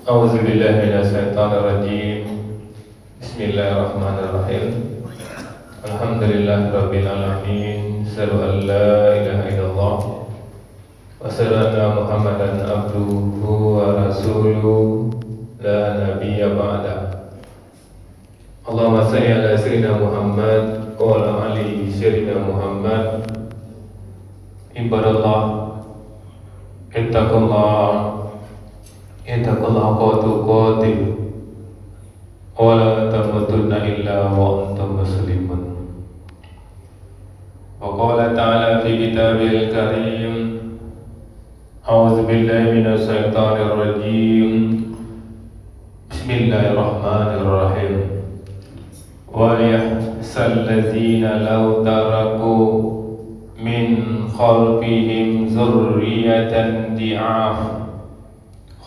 A'udzu billahi minasyaitonir rajim. Bismillahirrahmanirrahim. Alhamdulillahirabbil alamin. Asyhadu an la ilaha illallah wa asyhadu anna Muhammadan abduhu wa rasuluhu la nabiyya ba'da. Allahumma shalli ala sayyidina Muhammad wa ala ali sayyidina Muhammad. Ibadallah, ittaqullah haqqa tuqatih wa la tamutunna illa wa antum muslimun. Wa qala ta'ala fi kitabil karim, a'udzu billahi minasy syaithanir rajim. Bismillahirrahmanirrahim. Wa yahsal ladzina law taraku min khalfihim dzurriyyatan di'af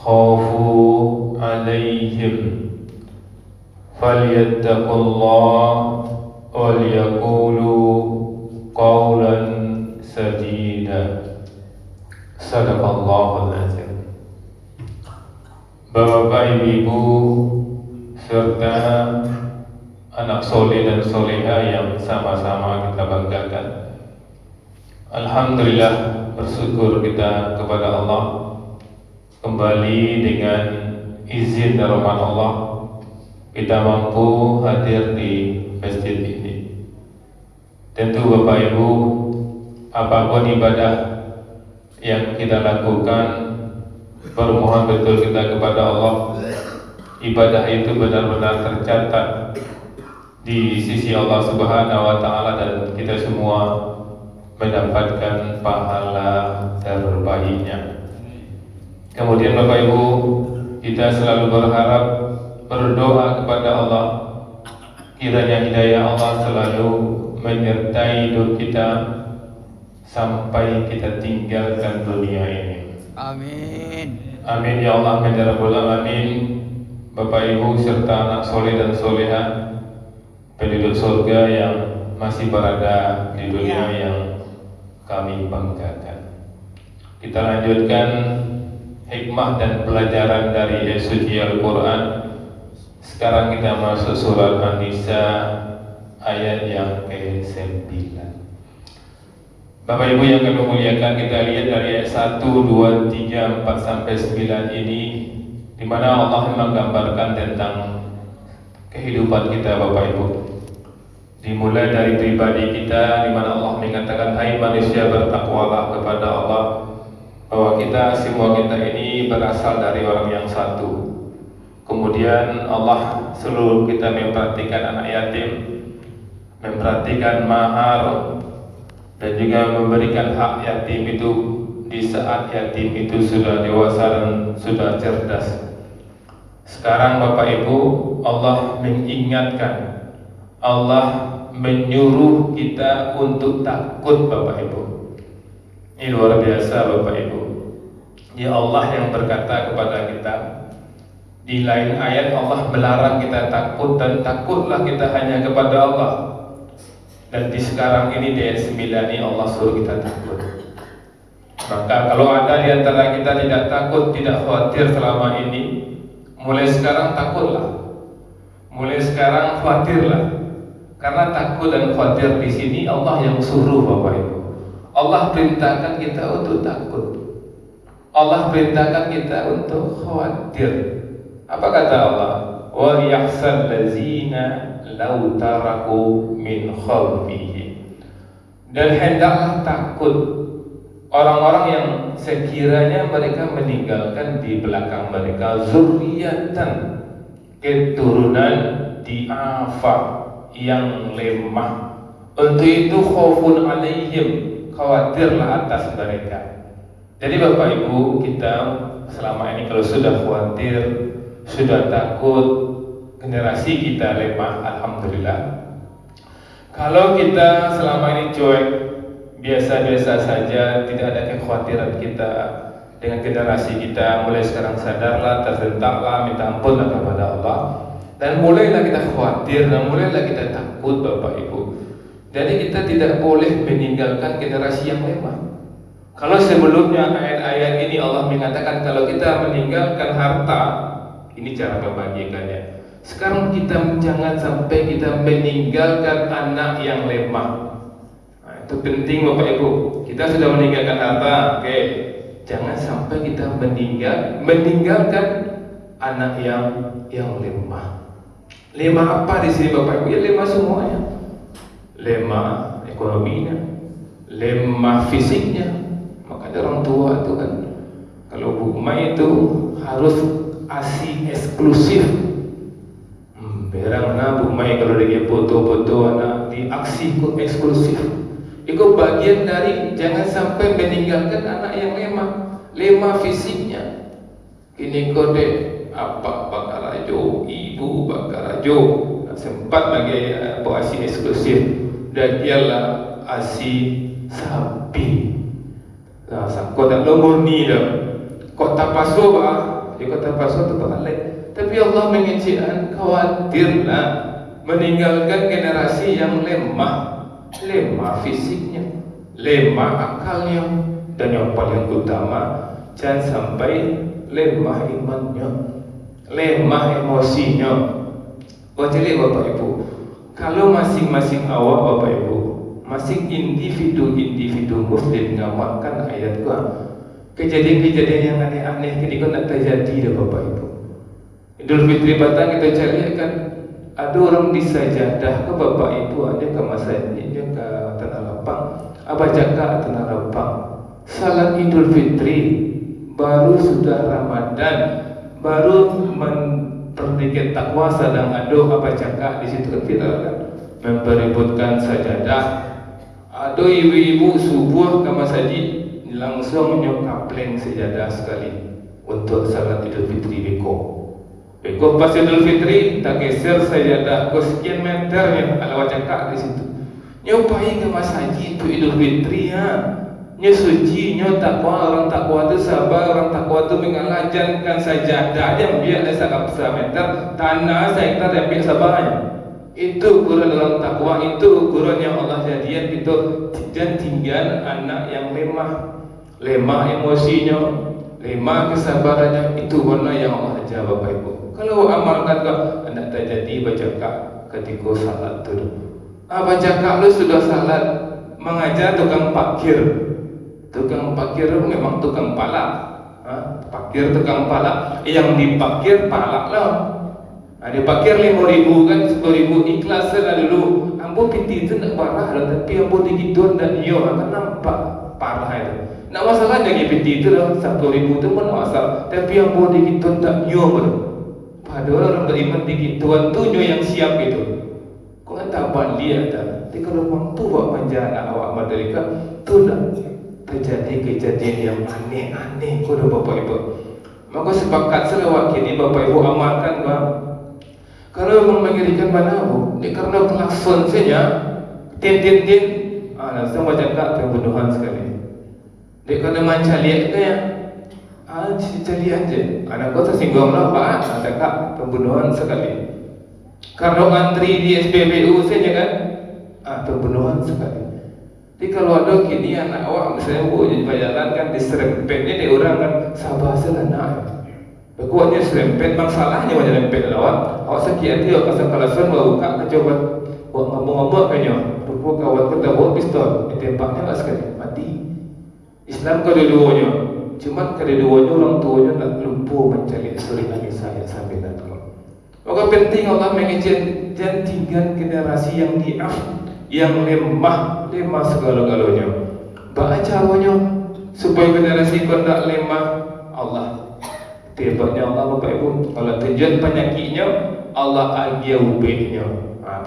khafu alaihim falyattaqullah wal yaqulu qawlan sadida. Sadaqallahul azim. Bapak ibu serta anak soleh dan soleha yang sama-sama kita banggakan, alhamdulillah, bersyukur kita kepada Allah kembali dengan izin dan rahmat Allah kita mampu hadir di masjid ini. Tentu Bapak Ibu, apapun ibadah yang kita lakukan, bermohon betul kita kepada Allah, ibadah itu benar-benar tercatat di sisi Allah Subhanahu wa Ta'ala, dan kita semua mendapatkan pahala terbaiknya. Kemudian Bapak Ibu, kita selalu berharap, berdoa kepada Allah, kiranya hidayah Allah selalu menyertai hidup kita sampai kita tinggalkan dunia ini. Amin. Amin ya Allah, ya Rabbal Alamin. Bapak Ibu serta anak soleh dan soleha, penduduk surga yang masih berada di dunia yang kami banggakan. Kita lanjutkan hikmah dan pelajaran dari suci Al-Quran. Sekarang kita masuk surat An-Nisa ayat yang ke-9. Bapak Ibu yang kami muliakan, kita lihat dari ayat 1, 2, 3, 4 sampai 9 ini, di mana Allah menggambarkan tentang kehidupan kita Bapak Ibu. Dimulai dari pribadi kita, di mana Allah mengatakan, hai manusia, bertakwalah kepada Allah, bahwa semua kita ini berasal dari orang yang satu. Kemudian Allah seluruh kita memperhatikan anak yatim, memperhatikan mahar, dan juga memberikan hak yatim itu di saat yatim itu sudah dewasa dan sudah cerdas. Sekarang Bapak Ibu, Allah mengingatkan, Allah menyuruh kita untuk takut Bapak Ibu. Ini luar biasa Bapak Ibu. Ya Allah yang berkata kepada kita, di lain ayat Allah melarang kita takut, dan takutlah kita hanya kepada Allah. Dan di sekarang ini di ayat 9 ini Allah suruh kita takut. Maka kalau ada di antara kita tidak takut, tidak khawatir selama ini, mulai sekarang takutlah. Mulai sekarang khawatirlah. Karena takut dan khawatir di sini Allah yang suruh Bapak Ibu. Allah perintahkan kita untuk takut. Allah perintahkan kita untuk khawatir. Apa kata Allah? Wa yahsal ladzina law taraku min khalfihi. Dan hendaklah takut orang-orang yang sekiranya mereka meninggalkan di belakang mereka zurriyatan, keturunan di'afa, yang lemah. Untuk itu khaufun alaihim, khawatirlah atas mereka. Jadi Bapak Ibu, kita selama ini kalau sudah khawatir, sudah takut, generasi kita lemah, alhamdulillah. Kalau kita selama ini cuek, biasa-biasa saja, tidak ada kekhawatiran kita dengan generasi kita, mulai sekarang sadarlah, tersentaklah, minta ampunlah kepada Allah, dan mulailah kita khawatir, dan mulailah kita takut Bapak Ibu. Jadi kita tidak boleh meninggalkan generasi yang lemah. Kalau sebelumnya ayat-ayat ini Allah mengatakan kalau kita meninggalkan harta, Ini cara membagikannya. Sekarang kita jangan sampai kita meninggalkan anak yang lemah. Nah, itu penting Bapak Ibu. Kita sudah meninggalkan harta, oke. Jangan sampai kita meninggalkan anak yang lemah. Lemah apa di sini Bapak Ibu? Ya lemah semuanya. Lemah ekonominya, lemah fisiknya. Makanya orang tua itu kan, kalau Bu Mai itu harus ASI eksklusif. Berang na Bu Mai kalau dia foto-foto anak di aksi eksklusif. Itu bagian dari jangan sampai meninggalkan anak yang lemah fisiknya. Kini kode apa bakal ajo, ibu bakal ajo, sempat bagi ASI eksklusif. Dan ialah ASI sapi. Nah, kota nomor ni dah. Kota paso bah, di kota paso tu balik. Tapi Allah mengizinkan khawatirlah meninggalkan generasi yang lemah fisiknya, lemah akalnya, dan yang paling utama jangan sampai lemah imannya, lemah emosinya. Jadi Bapak Ibu, kalau masing-masing awak Bapak Ibu, masing individu Muslim ngamalkan ayat gua, kejadian-kejadian yang aneh-aneh ini kan tak terjadi dah Bapak Ibu. Idul Fitri batang kita cari kan ada orang disajadah ke Bapak Ibu ada ke masjidnya ke Tanah Lapang, apa jaga Tanah Lapang. Salat Idul Fitri baru sudah Ramadan, baru mempertingkat takwa sedang ado apa jaga di situ kan memperebutkan sajadah. Ada ibu-ibu subuh ke masjid langsung nyokapleng sajadah sekali untuk salat Idul Fitri beko pas Idul Fitri tak geser sajadah ke sekian meternya ala wajaka di situ. Nyopai ke masjid itu Idul Fitri Nyo suci, nyo takwa, orang takwa itu sabar, orang takwa itu mengalajankan sajadah yang biar ada 1 meter tanah sektor yang biar sabarnya. Itu ukuran orang takwa, itu ukuran yang Allah jadikan itu. Dan tinggal anak yang lemah emosinya, lemah kesabarannya, itu warna yang Allah ajar Bapak Ibu. Kalau amalkan kau anak tak jadi baca kak ketika salat tu. Baca kak lu sudah salat, mengajar tukang parkir. Tukang parkir memang tukang palak. Parkir tukang palak, yang diparkir palak lah. Dia parkir 5.000 kan, 10.000 ikhlas lah dulu. Ambo pinti itu nak parah lah, tapi ambo digituan dan iyo akan nampak parah itu. Nak masalah lagi pinti itu lah, 10.000 itu pun masalah, tapi ambo digituan tak iyo pun. Padahal orang beriman digituan tu nyo yang siap itu. Kau kan tak balik dah. Tapi kalau mampu buat manja anak awak mereka, tu dah terjadi kejadian yang aneh-aneh kepada Bapak Ibu. Maka sepakat selawat kini Bapak Ibu amalkan bang. Kalau memang mengirikan mana bu, ini karena klakson saja, tin, langsung macam tak pembunuhan sekali. Dia kena macam lihat ke ya, cari aja. Anak kau tersinggung lah pak, cakap pembunuhan sekali. Kalau antri di SPBU saja kan, pembunuhan sekali. Jadi kalau ada kini anak awak misalnya jadi bayaran kan diserempetnya dia orang kan sabar selana. Kuatnya serempet masalahnya macam serempet lawat. Awak sakit hati awak kasar kalasan bawa buka kecoba buat ngomong-ngomong kayaknya. Rupa kawan kita bawa pistol ditembaknya lah sekali mati. Islam kedua-duanya. Cuma kedua-duanya orang tuanya tak lupa mencari suri nangis saya sambil datang. Maka penting Allah mengizinkan dan tinggal generasi yang yang lemah segala-galanya. Baca caranya supaya generasi kau tak lemah Allah. Tiba-tiba Allah Bapak Ibu, kalau tujuan penyakitnya Allah agia ubihnya.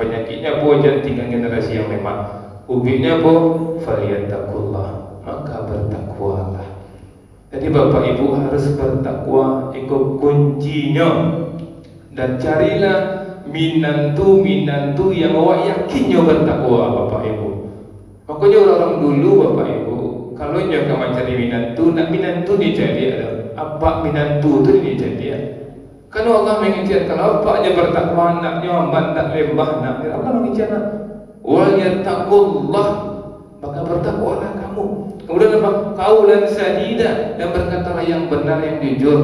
Penyakitnya pun jangan tinggal generasi yang lemah. Ubihnya pun falyattaqullah, maka bertakwalah. Jadi Bapak Ibu harus bertakwa, itu kuncinya. Dan carilah minantu yang awak yakinnya bertakwa Bapak Ibu. Makanya orang-orang dulu Bapak Ibu, kalau nyoka mencari minantu, nak minantu dia jadi ada. Apa minantu tu dia jadi ada. Kalau Allah mengizinkan, kalau apaknya bertakwa, anaknya aman, tak lembah, nak Allah mengizinkan. Wa yattaqullah, maka bertakwalah kamu. Kemudian apa? Qaulan sadida, dan berkatalah yang benar, yang jujur.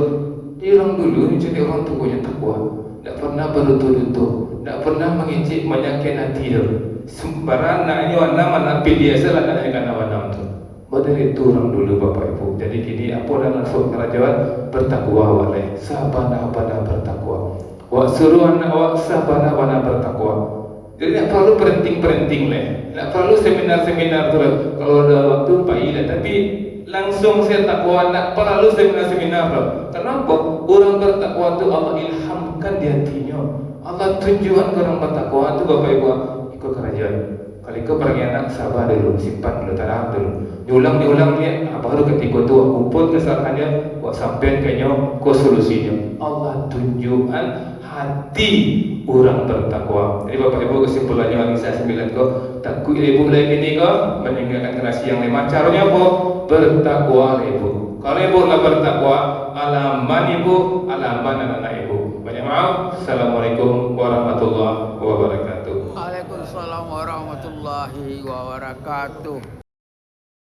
Jadi orang dulu ni jadi orang tuanya takwa, tak pernah berlutut-lutut, tak pernah mengicip menyakit hati dia. Sembarang nak nyuana mana pilih salah nak yang kana wanam tu. Badari itu orang dulu Bapak Ibu. Jadi kini apa dalam surat kerajaan bertakwa waleh, sabana-bana bertakwa. Wa suruh anak wa sabana-bana bertakwa. Jadi tak perlu perenting-perenting leh. Tak perlu seminar-seminar tu. Kalau ada waktu payah, tapi langsung saya takwa, tak perlu seminar-seminar tu. Kenapa? Orang bertakwa tu Allah ilhamkan di hatinya. Allah tunjukkan ke orang bertakwa tu Bapak Ibu ikut kerajaan. Kalau kau pergi anak sabar dulu, simpan dulu, tahan dulu. Diulang dia, baru ketika tu kumpul kesalahannya, buat sampai kayaknya kau solusinya. Allah tunjukkan hati orang bertakwa. Jadi Bapak Ibu kesimpulannya yang saya sembilan kau takut ibu lagi ni kau meninggalkan generasi yang lain. Caranya apa? Bertakwa ibu. Kalau ibu lah bertakwa, alaman ibu, alaman anak-anak ibu. Banyak maaf. Assalamualaikum warahmatullahi wabarakatuh. Waalaikumsalam warahmatullahi wabarakatuh.